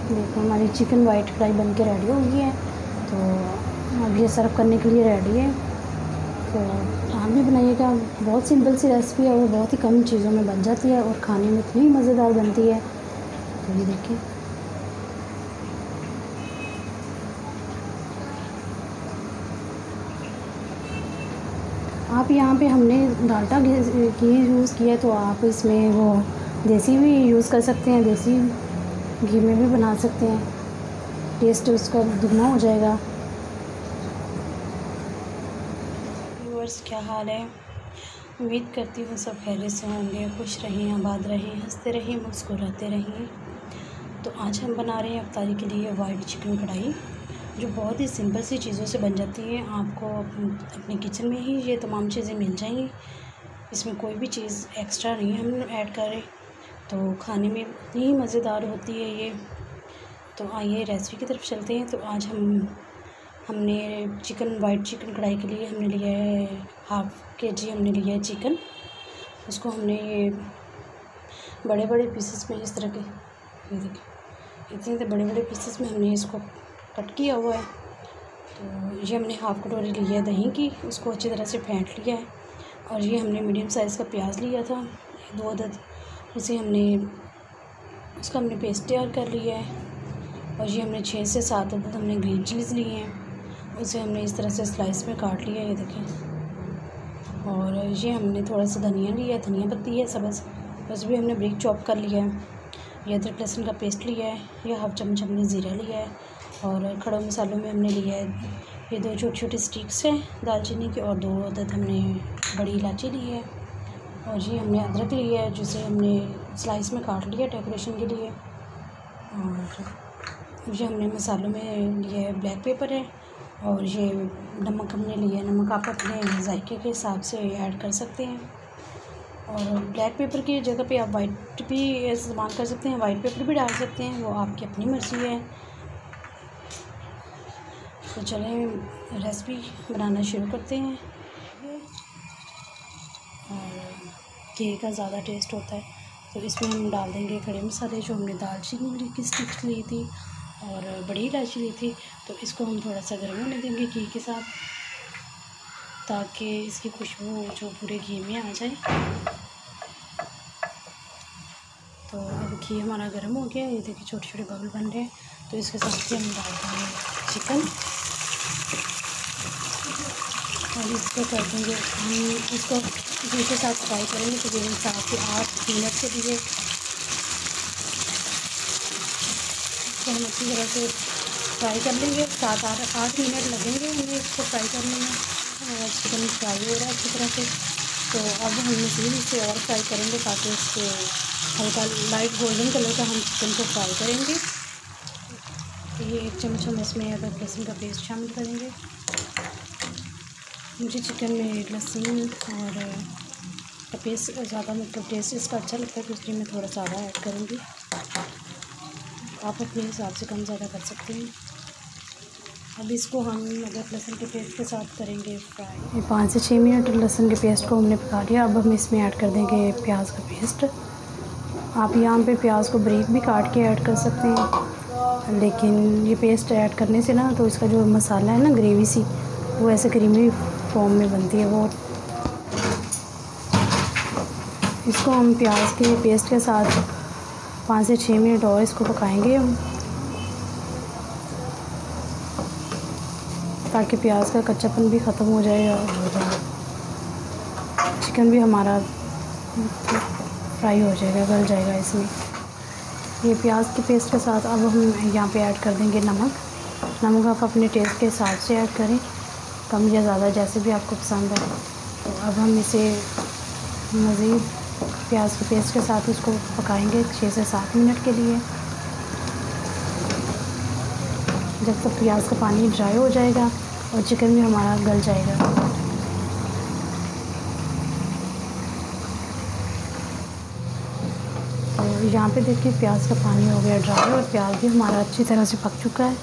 देखो हमारी chicken white fry बन के रेडी हो गई है। तो अब ये सर्व करने के लिए रेडी है। तो आप भी बनाइएगा, बहुत सिंपल सी रेसिपी है और बहुत ही कम चीज़ों में बन जाती है और खाने में इतनी मज़ेदार बनती है। तो ये देखिए, आप यहाँ पे हमने डालडा घी यूज़ किया है, तो आप इसमें वो देसी भी यूज़ कर सकते हैं, देसी घी में भी बना सकते हैं, टेस्ट उसका दुगना हो जाएगा। व्यूअर्स, क्या हाल है? उम्मीद करती हूँ सब खैरियत से होंगे, खुश रहें, आबाद रहें, हंसते रहें, मुस्कुराते रहें। तो आज हम बना रहे हैं इफ्तारी के लिए वाइट चिकन कढ़ाई, जो बहुत ही सिंपल सी चीज़ों से बन जाती है। आपको अपने किचन में ही ये तमाम चीज़ें मिल जाएंगी, इसमें कोई भी चीज़ एक्स्ट्रा नहीं हम ऐड करें, तो खाने में इतनी ही मज़ेदार होती है ये। तो आइए रेसिपी की तरफ चलते हैं। तो आज हमने वाइट चिकन कढ़ाई के लिए हमने लिया है ½ kg हमने लिया है चिकन। उसको हमने ये बड़े बड़े पीसेस में इस तरह के, ये देखिए इतने बड़े बड़े पीसेस में हमने इसको कट किया हुआ है। तो ये हमने ½ कटोरी लिया है दही की, उसको अच्छी तरह से फेंट लिया है। और ये हमने मीडियम साइज़ का प्याज लिया था 2 अदद, उसका हमने पेस्ट तैयार कर लिया है। और ये हमने 6 से 7 अदद हमने ग्रीन चिलीज़ लिए हैं, उसे हमने इस तरह से स्लाइस में काट लिया है, ये देखें। और ये हमने थोड़ा सा धनिया लिया है, धनिया पत्ती है सब्ज़, बस भी हमने ब्रिक चॉप कर लिया है। ये अदरक लहसुन का पेस्ट लिया है, ये ½ चम्मच हमने ज़ीरा लिया है। और खड़े मसालों में हमने लिया है ये 2 छोटी छोटी स्टिक्स हैं दालचीनी की, और 2 अदद हमने बड़ी इलायची ली है। और ये हमने अदरक लिया है, जिसे हमने स्लाइस में काट लिया डेकोरेशन के लिए। और ये हमने मसालों में लिया है ब्लैक पेपर है, और ये नमक हमने लिया है। नमक आप अपने जायके के हिसाब से ऐड कर सकते हैं। और ब्लैक पेपर की जगह पे आप वाइट भी इस्तेमाल कर सकते हैं, वाइट पेपर भी डाल सकते हैं, वो आपकी अपनी मर्ज़ी है। तो चलें रेसिपी बनाना शुरू करते हैं। और घी का ज़्यादा टेस्ट होता है, तो इसमें हम डाल देंगे खड़े मसाले, जो हमने दालचीनी की स्टिक्स ली थी और बड़ी इलायची ली थी। तो इसको हम थोड़ा सा गर्म होने देंगे घी के साथ, ताकि इसकी खुशबू जो पूरे घी में आ जाए। तो अब घी हमारा गर्म हो गया, ये देखिए छोटे छोटे बबल बन रहे हैं। तो इसके साथ ही हम डाल देंगे चिकन, और इसको कर देंगे हम इसको घी के साथ फ्राई करेंगे तकरीबन 7 से 8 मिनट के लिए। तो हम अच्छी तरह से फ्राई कर लेंगे, 7-8 मिनट लगेंगे हमें इसको फ्राई करने में। और चिकन फ्राई हो रहा है अच्छी तरह से। तो अब हम मज़ीद इसे और फ्राई करेंगे, ताकि इसके हल्का लाइट गोल्डन कलर का हम चिकन को फ्राई करेंगे। ये 1 चम्मच हम इसमें अदरक लहसुन का पेस्ट शामिल करेंगे। मुझे चिकन में लहसुन और का पेस्ट ज़्यादा मतलब टेस्ट इसका अच्छा लगता है, तो इसलिए मैं थोड़ा ज़्यादा ऐड करूँगी। आप अपने हिसाब से कम ज़्यादा कर सकते हैं। अब इसको हम अदरक लहसुन के पेस्ट के साथ करेंगे फ्राई। 5 से 6 मिनट लहसुन के पेस्ट को हमने पका लिया। अब हम इसमें ऐड कर देंगे प्याज का पेस्ट। आप यहाँ पे प्याज को बारीक भी काट के ऐड कर सकते हैं, लेकिन ये पेस्ट ऐड करने से ना, तो इसका जो मसाला है ना, ग्रेवी सी, वो ऐसे क्रीमी फॉर्म में बनती है वो। इसको हम प्याज के पेस्ट के साथ 5 से 6 मिनट और इसको पकाएंगे हम, ताकि प्याज का कच्चापन भी ख़त्म हो जाए और चिकन भी हमारा फ्राई हो जाएगा, गल जाएगा इसमें। ये प्याज के पेस्ट के साथ अब हम यहाँ पे ऐड कर देंगे नमक आप अपने टेस्ट के हिसाब से ऐड करें, कम या ज़्यादा जैसे भी आपको पसंद है। तो अब हम इसे मज़ीद प्याज के पेस्ट के साथ उसको पकाएंगे 6 से 7 मिनट के लिए, जब तक प्याज का पानी ड्राई हो जाएगा और चिकन भी हमारा गल जाएगा। तो यहाँ पे देखिए प्याज का पानी हो गया ड्राई और प्याज भी हमारा अच्छी तरह से पक चुका है।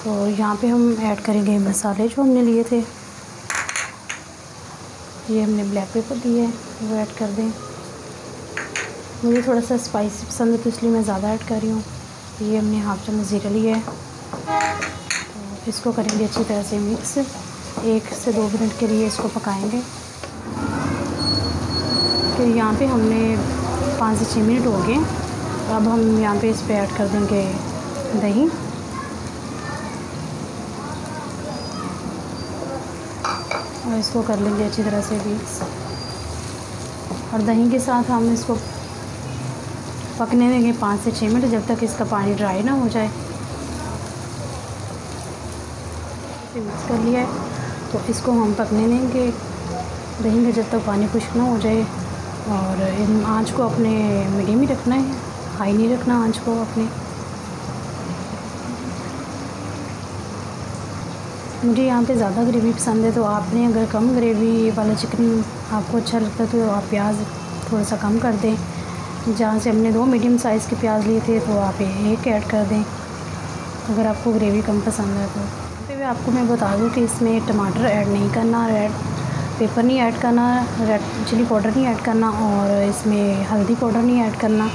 तो यहाँ पे हम ऐड करेंगे मसाले जो हमने लिए थे। ये हमने ब्लैक पेपर लिए है, वो ऐड कर दें। मुझे थोड़ा सा स्पाइसी पसंद है, तो इसलिए मैं ज़्यादा ऐड कर रही हूँ। ये हमने हाफ चम्मच ज़ीरा लिया है। तो इसको करेंगे अच्छी तरह से मिक्स। 1 से 2 मिनट के लिए इसको पकाएंगे। तो यहाँ पे हमने 5 से 6 मिनट हो गए। अब हम यहाँ पे इस पे ऐड कर देंगे दही। और इसको कर लेंगे अच्छी तरह से मिक्स। और दही के साथ हम इसको पकने देंगे 5 से 6 मिनट, जब तक इसका पानी ड्राई ना हो जाए। इसे मिक्स कर लिया है, तो इसको हम पकने देंगे दही में जब तक पानी खुश्क ना हो जाए। और इन आँच को अपने मीडियम ही रखना है, हाई नहीं रखना आँच को अपने। मुझे यहाँ पे ज़्यादा ग्रेवी पसंद है, तो आपने अगर कम ग्रेवी वाला चिकन आपको अच्छा लगता है तो आप प्याज थोड़ा सा कम कर दें। जहाँ से हमने 2 मीडियम साइज़ के प्याज लिए थे, तो आप 1 ऐड कर दें अगर आपको ग्रेवी कम पसंद है तो। फिर आपको मैं बता दूँ कि इसमें टमाटर ऐड नहीं करना, रेड पेपर नहीं ऐड करना, रेड चिली पाउडर नहीं ऐड करना, और इसमें हल्दी पाउडर नहीं ऐड करना।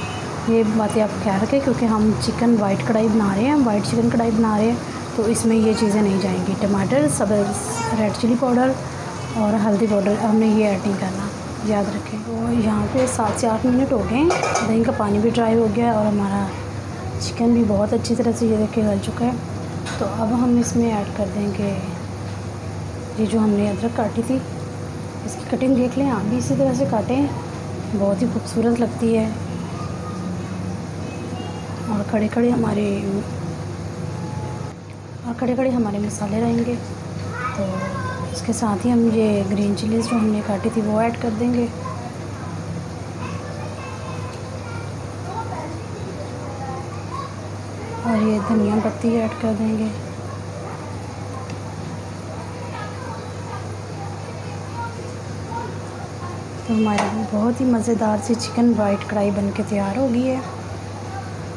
ये बातें आप ख्याल रखें, क्योंकि हम चिकन वाइट कढ़ाई बना रहे हैं, वाइट चिकन कढ़ाई बना रहे हैं, तो इसमें ये चीज़ें नहीं जाएंगी। टमाटर, सब रेड चिली पाउडर और हल्दी पाउडर हमने ये ऐड नहीं करना, याद रखें। तो यहाँ पे 7 से 8 मिनट हो गए, दही का पानी भी ड्राई हो गया और हमारा चिकन भी बहुत अच्छी तरह से ये देखिए गल चुका है। तो अब हम इसमें ऐड कर देंगे ये जो हमने अदरक काटी थी, इसकी कटिंग देख लें आप भी इसी तरह से काटें, बहुत ही खूबसूरत लगती है। और खड़े खड़े हमारे मसाले रहेंगे। तो इसके साथ ही हम ये ग्रीन चिलीज़ जो हमने काटी थी वो ऐड कर देंगे। और ये धनिया पत्ती ऐड कर देंगे। तो हमारी बहुत ही मज़ेदार सी चिकन वाइट कढ़ाई बनके तैयार हो गई है।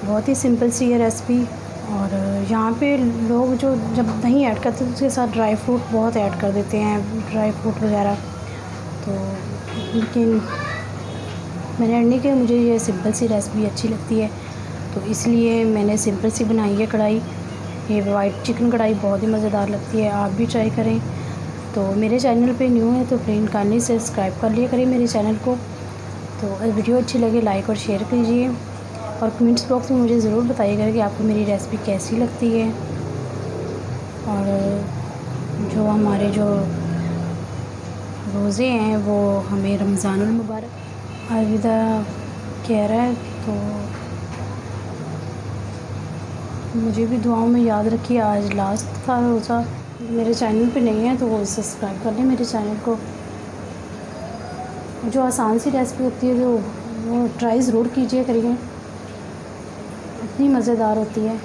बहुत ही सिंपल सी ये रेसिपी। और यहाँ पे लोग जो जब दही ऐड करते हैं तो उसके साथ ड्राई फ्रूट बहुत ऐड कर देते हैं, ड्राई फ्रूट वगैरह। तो लेकिन मैंने ऐड नहीं किया, मुझे ये सिंपल सी रेसिपी अच्छी लगती है, तो इसलिए मैंने सिंपल सी बनाई है कढ़ाई। ये वाइट चिकन कढ़ाई बहुत ही मज़ेदार लगती है, आप भी ट्राई करें। तो मेरे चैनल पे न्यू है तो प्लीज़ काइंडली सब्सक्राइब कर लिया करें मेरे चैनल को। तो वीडियो अच्छी लगे लाइक और शेयर कीजिए, और कमेंट्स बॉक्स में मुझे ज़रूर बताइएगा कि आपको मेरी रेसिपी कैसी लगती है। और जो हमारे जो रोज़े हैं वो हमें रमज़ानुल मुबारक अलविदा कह रहा है, तो मुझे भी दुआओं में याद रखिए। आज लास्ट था रोज़ा। मेरे चैनल पे नहीं है तो वो सब्सक्राइब कर लें मेरे चैनल को। जो आसान सी रेसिपी होती है तो वो ट्राई ज़रूर कीजिए करिए, इतनी मज़ेदार होती है।